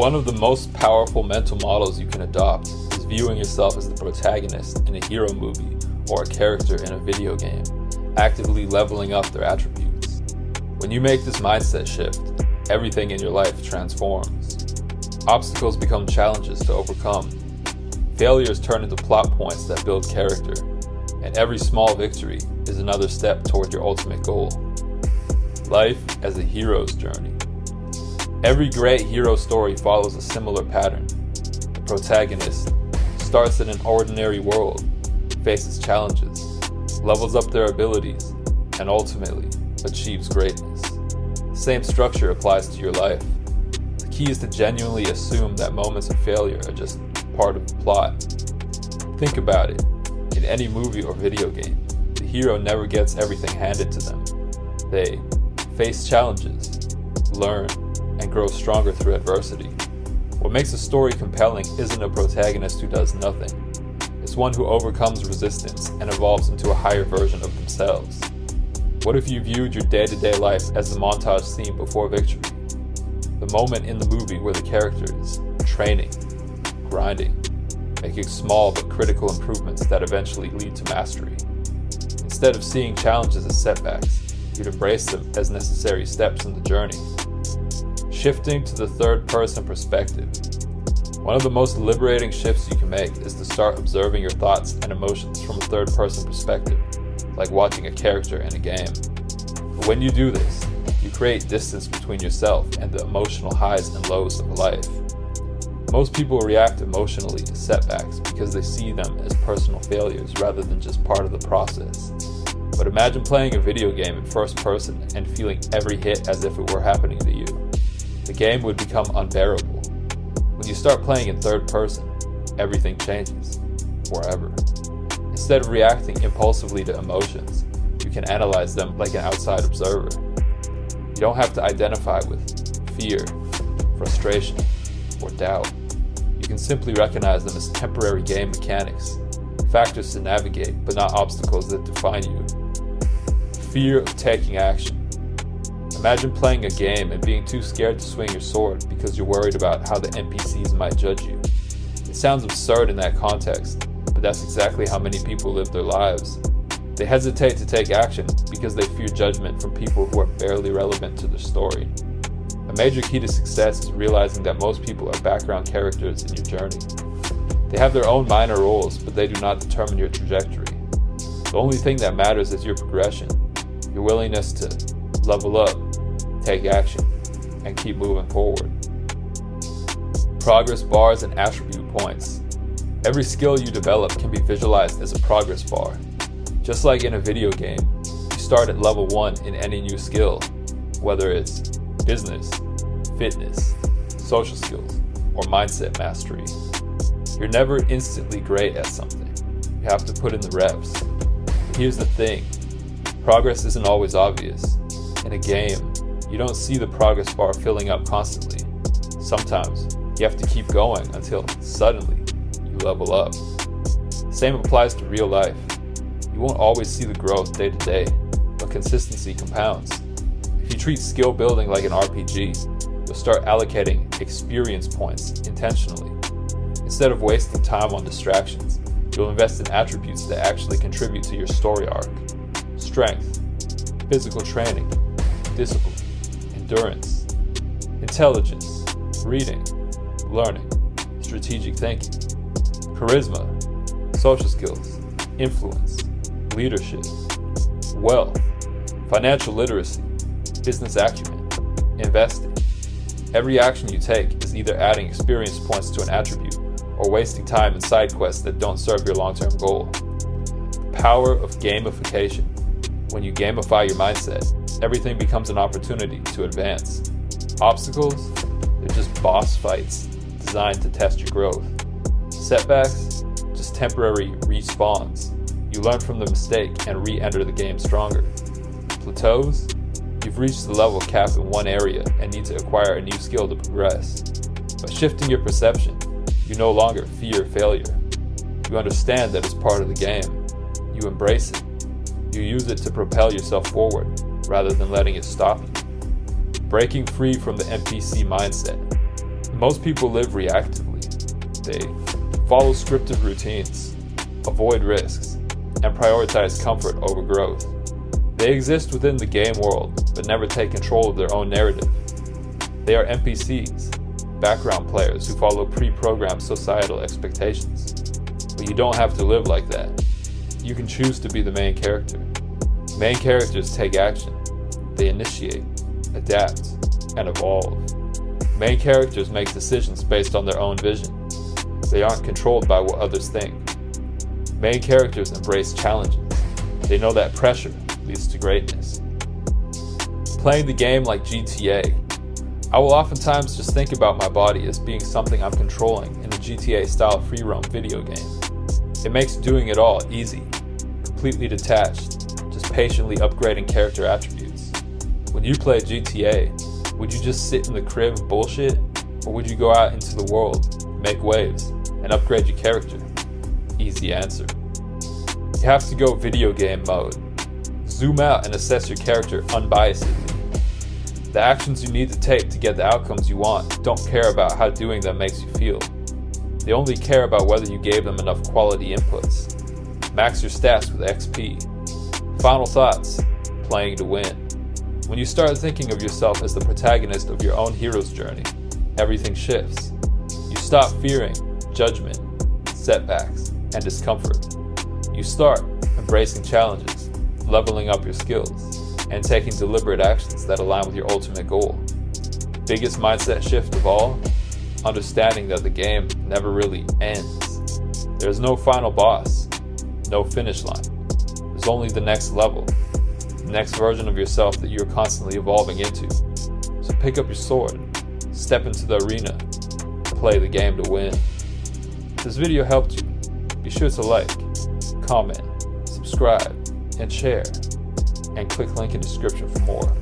One of the most powerful mental models you can adopt is viewing yourself as the protagonist in a hero movie or a character in a video game, actively leveling up their attributes. When you make this mindset shift, everything in your life transforms. Obstacles become challenges to overcome. Failures turn into plot points that build character, and every small victory is another step toward your ultimate goal. Life as a hero's journey. Every great hero story follows a similar pattern. The protagonist starts in an ordinary world, faces challenges, levels up their abilities, and ultimately achieves greatness. The same structure applies to your life. The key is to genuinely assume that moments of failure are just part of the plot. Think about it. In any movie or video game, the hero never gets everything handed to them. They face challenges, learn, and grow stronger through adversity. What makes a story compelling isn't a protagonist who does nothing. It's one who overcomes resistance and evolves into a higher version of themselves. What if you viewed your day-to-day life as the montage scene before victory? The moment in the movie where the character is training, grinding, making small but critical improvements that eventually lead to mastery. Instead of seeing challenges as setbacks, you'd embrace them as necessary steps in the journey. Shifting to the third-person perspective. One of the most liberating shifts you can make is to start observing your thoughts and emotions from a third-person perspective, like watching a character in a game. But when you do this, you create distance between yourself and the emotional highs and lows of life. Most people react emotionally to setbacks because they see them as personal failures rather than just part of the process. But imagine playing a video game in first person and feeling every hit as if it were happening to you. The game would become unbearable. When you start playing in third person, everything changes, forever. Instead of reacting impulsively to emotions, you can analyze them like an outside observer. You don't have to identify with fear, frustration, or doubt. You can simply recognize them as temporary game mechanics, factors to navigate, but not obstacles that define you. Fear of taking action. Imagine playing a game and being too scared to swing your sword because you're worried about how the NPCs might judge you. It sounds absurd in that context, but that's exactly how many people live their lives. They hesitate to take action because they fear judgment from people who are barely relevant to their story. A major key to success is realizing that most people are background characters in your journey. They have their own minor roles, but they do not determine your trajectory. The only thing that matters is your progression, your willingness to level up, take action, and keep moving forward. Progress bars and attribute points. Every skill you develop can be visualized as a progress bar. Just like in a video game, you start at level 1 in any new skill, whether it's business, fitness, social skills, or mindset mastery. You're never instantly great at something. You have to put in the reps. But here's the thing, progress isn't always obvious. In a game, you don't see the progress bar filling up constantly. Sometimes, you have to keep going until suddenly you level up. Same applies to real life. You won't always see the growth day to day, but consistency compounds. If you treat skill building like an RPG, you'll start allocating experience points intentionally. Instead of wasting time on distractions, you'll invest in attributes that actually contribute to your story arc. Strength, physical training, discipline, endurance, intelligence, reading, learning, strategic thinking, charisma, social skills, influence, leadership, wealth, financial literacy, business acumen, investing. Every action you take is either adding experience points to an attribute or wasting time in side quests that don't serve your long-term goal. The power of gamification. When you gamify your mindset, everything becomes an opportunity to advance. Obstacles? They're just boss fights designed to test your growth. Setbacks? Just temporary respawns. You learn from the mistake and re-enter the game stronger. Plateaus? You've reached the level cap in one area and need to acquire a new skill to progress. By shifting your perception, you no longer fear failure. You understand that it's part of the game. You embrace it. You use it to propel yourself forward, rather than letting it stop you. Breaking free from the NPC mindset. Most people live reactively. They follow scripted routines, avoid risks, and prioritize comfort over growth. They exist within the game world, but never take control of their own narrative. They are NPCs, background players who follow pre-programmed societal expectations. But you don't have to live like that. You can choose to be the main character. Main characters take action. They initiate, adapt, and evolve. Main characters make decisions based on their own vision. They aren't controlled by what others think. Main characters embrace challenges. They know that pressure leads to greatness. Playing the game like GTA, I will oftentimes just think about my body as being something I'm controlling in a GTA-style free-roam video game. It makes doing it all easy, completely detached, just patiently upgrading character attributes. When you play GTA, would you just sit in the crib and bullshit? Or would you go out into the world, make waves, and upgrade your character? Easy answer. You have to go video game mode. Zoom out and assess your character unbiasedly. The actions you need to take to get the outcomes you want don't care about how doing them makes you feel. They only care about whether you gave them enough quality inputs. Max your stats with XP. Final thoughts: playing to win. When you start thinking of yourself as the protagonist of your own hero's journey, everything shifts. You stop fearing judgment, setbacks, and discomfort. You start embracing challenges, leveling up your skills, and taking deliberate actions that align with your ultimate goal. Biggest mindset shift of all: understanding that the game never really ends. There's no final boss, no finish line. There's only the next level, the next version of yourself that you're constantly evolving into. So pick up your sword, step into the arena, play the game to win. If this video helped you, be sure to like, comment, subscribe, and share, and click link in description for more.